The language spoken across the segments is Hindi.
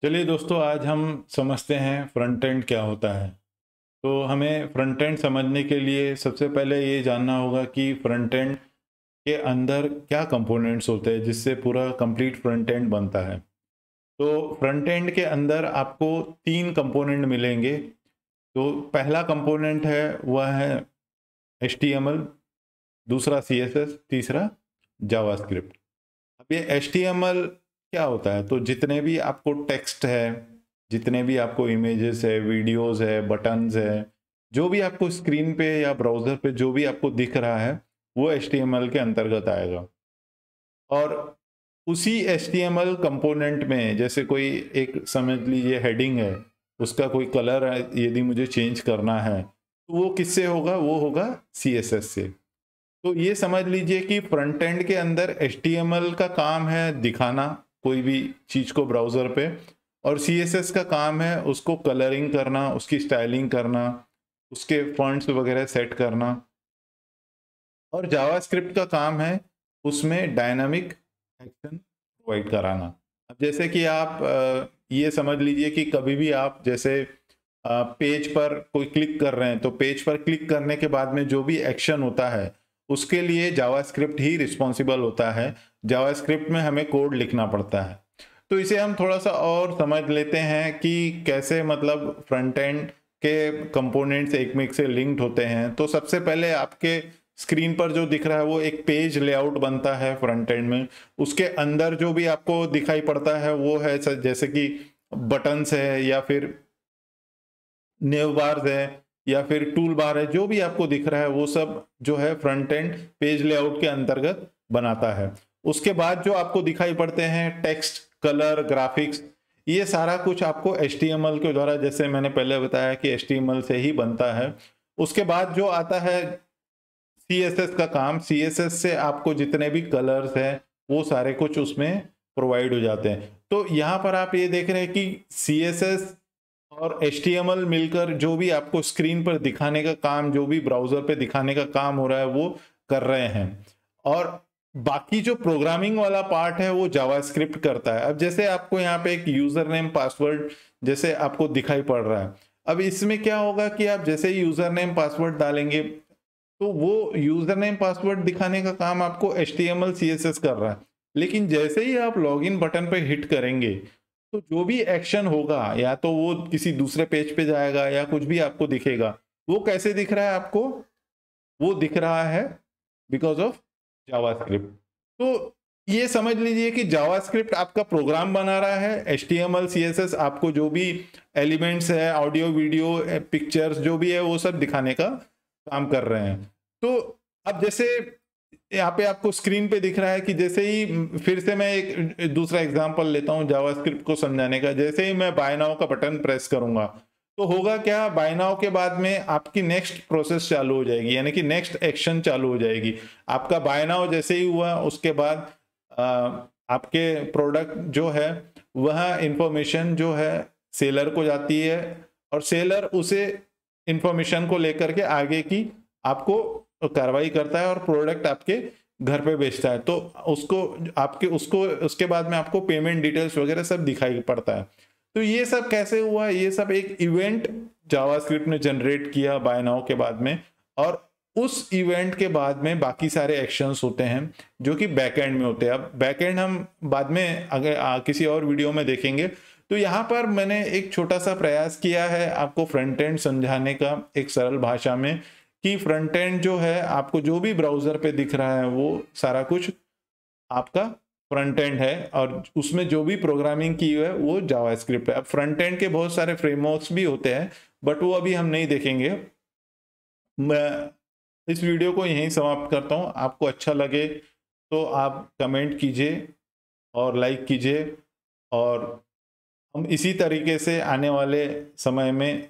चलिए दोस्तों, आज हम समझते हैं फ्रंट एंड क्या होता है। तो हमें फ्रंट एंड समझने के लिए सबसे पहले ये जानना होगा कि फ्रंट एंड के अंदर क्या कंपोनेंट्स होते हैं जिससे पूरा कंप्लीट फ्रंट एंड बनता है। तो फ्रंट एंड के अंदर आपको 3 कंपोनेंट मिलेंगे। तो पहला कंपोनेंट है वह है HTML, दूसरा CSS, तीसरा जावास्क्रिप्ट। अब ये HTML क्या होता है? तो जितने भी आपको टेक्स्ट है, जितने भी आपको इमेजेस है, वीडियोस है, बटन्स है, जो भी आपको स्क्रीन पे या ब्राउज़र पे जो भी आपको दिख रहा है, वो HTML के अंतर्गत आएगा। और उसी HTML कंपोनेंट में जैसे कोई एक समझ लीजिए हेडिंग है, उसका कोई कलर है, यदि मुझे चेंज करना है, तो वो किससे होगा? वो होगा CSS से। तो ये समझ लीजिए कि फ्रंट एंड के अंदर HTML का काम है दिखाना कोई भी चीज को ब्राउजर पे, और CSS का काम है उसको कलरिंग करना, उसकी स्टाइलिंग करना, उसके फॉन्ट्स वगैरह सेट करना। और जावास्क्रिप्ट का काम है उसमें डायनामिक एक्शन प्रोवाइड कराना। अब जैसे कि आप ये समझ लीजिए कि कभी भी आप जैसे पेज पर कोई क्लिक कर रहे हैं, तो पेज पर क्लिक करने के बाद में जो भी एक्शन होता है उसके लिए जावास्क्रिप्ट ही रिस्पॉन्सिबल होता है। जावास्क्रिप्ट में हमें कोड लिखना पड़ता है। तो इसे हम थोड़ा सा और समझ लेते हैं कि कैसे मतलब फ्रंट एंड के कंपोनेंट्स एक में एक से लिंक्ड होते हैं। तो सबसे पहले आपके स्क्रीन पर जो दिख रहा है वो एक पेज लेआउट बनता है फ्रंट एंड में। उसके अंदर जो भी आपको दिखाई पड़ता है वो है जैसे कि बटन्स है, या फिर नेव बार्स है, या फिर टूल बार है, जो भी आपको दिख रहा है वो सब जो है फ्रंट एंड पेज लेआउट के अंतर्गत बनाता है। उसके बाद जो आपको दिखाई पड़ते हैं टेक्स्ट, कलर, ग्राफिक्स, ये सारा कुछ आपको HTML के द्वारा, जैसे मैंने पहले बताया कि HTML से ही बनता है। उसके बाद जो आता है CSS का काम, CSS से आपको जितने भी कलर्स हैं वो सारे कुछ उसमें प्रोवाइड हो जाते हैं। तो यहाँ पर आप ये देख रहे हैं कि CSS और HTML मिलकर जो भी आपको स्क्रीन पर दिखाने का काम, जो भी ब्राउजर पे दिखाने का काम हो रहा है वो कर रहे हैं। और बाकी जो प्रोग्रामिंग वाला पार्ट है वो जावास्क्रिप्ट करता है। अब जैसे आपको यहाँ पे एक यूजर नेम पासवर्ड जैसे आपको दिखाई पड़ रहा है, अब इसमें क्या होगा कि आप जैसे ही यूजर नेम पासवर्ड डालेंगे तो वो यूजर नेम पासवर्ड दिखाने का काम आपको HTML CSS कर रहा है। लेकिन जैसे ही आप लॉगिन बटन पे हिट करेंगे तो जो भी एक्शन होगा, या तो वो किसी दूसरे पेज पे जाएगा या कुछ भी आपको दिखेगा, वो कैसे दिख रहा है आपको? वो दिख रहा है बिकॉज ऑफ जावास्क्रिप्ट। तो ये समझ लीजिए कि जावास्क्रिप्ट आपका प्रोग्राम बना रहा है, HTML CSS आपको जो भी एलिमेंट्स है, ऑडियो, वीडियो, पिक्चर्स जो भी है वो सब दिखाने का काम कर रहे हैं। तो अब जैसे यहाँ पे आपको स्क्रीन पे दिख रहा है कि जैसे ही, फिर से मैं एक दूसरा एग्जांपल लेता हूँ जावास्क्रिप्ट को समझाने का। जैसे ही मैं बाय नाउ का बटन प्रेस करूंगा तो होगा क्या? बाय नाउ के बाद में आपकी नेक्स्ट प्रोसेस चालू हो जाएगी, यानी कि नेक्स्ट एक्शन चालू हो जाएगी। आपका बाय नाउ जैसे ही हुआ उसके बाद आपके प्रोडक्ट जो है वह इंफॉर्मेशन जो है सेलर को जाती है, और सेलर उसे इंफॉर्मेशन को लेकर के आगे की आपको कार्रवाई करता है और प्रोडक्ट आपके घर पे बेचता है। तो उसको आपके उसको उसके बाद में आपको पेमेंट डिटेल्स वगैरह सब दिखाई पड़ता है। तो ये सब कैसे हुआ? ये सब एक इवेंट जावास्क्रिप्ट ने जनरेट किया बाय नाउ के बाद में, और उस इवेंट के बाद में बाकी सारे एक्शंस होते हैं जो कि बैकएंड में होते हैं। अब बैकएंड हम बाद में अगर किसी और वीडियो में देखेंगे। तो यहाँ पर मैंने एक छोटा सा प्रयास किया है आपको फ्रंट एंड समझाने का एक सरल भाषा में, कि फ्रंट एंड जो है आपको जो भी ब्राउजर पे दिख रहा है वो सारा कुछ आपका फ्रंट एंड है, और उसमें जो भी प्रोग्रामिंग की हुई है वो जावास्क्रिप्ट है। अब फ्रंट एंड के बहुत सारे फ्रेमवर्क्स भी होते हैं, बट वो अभी हम नहीं देखेंगे। मैं इस वीडियो को यहीं समाप्त करता हूँ। आपको अच्छा लगे तो आप कमेंट कीजिए और लाइक कीजिए, और हम इसी तरीके से आने वाले समय में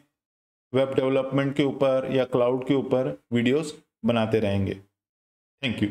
वेब डेवलपमेंट के ऊपर या क्लाउड के ऊपर वीडियोस बनाते रहेंगे। Thank you.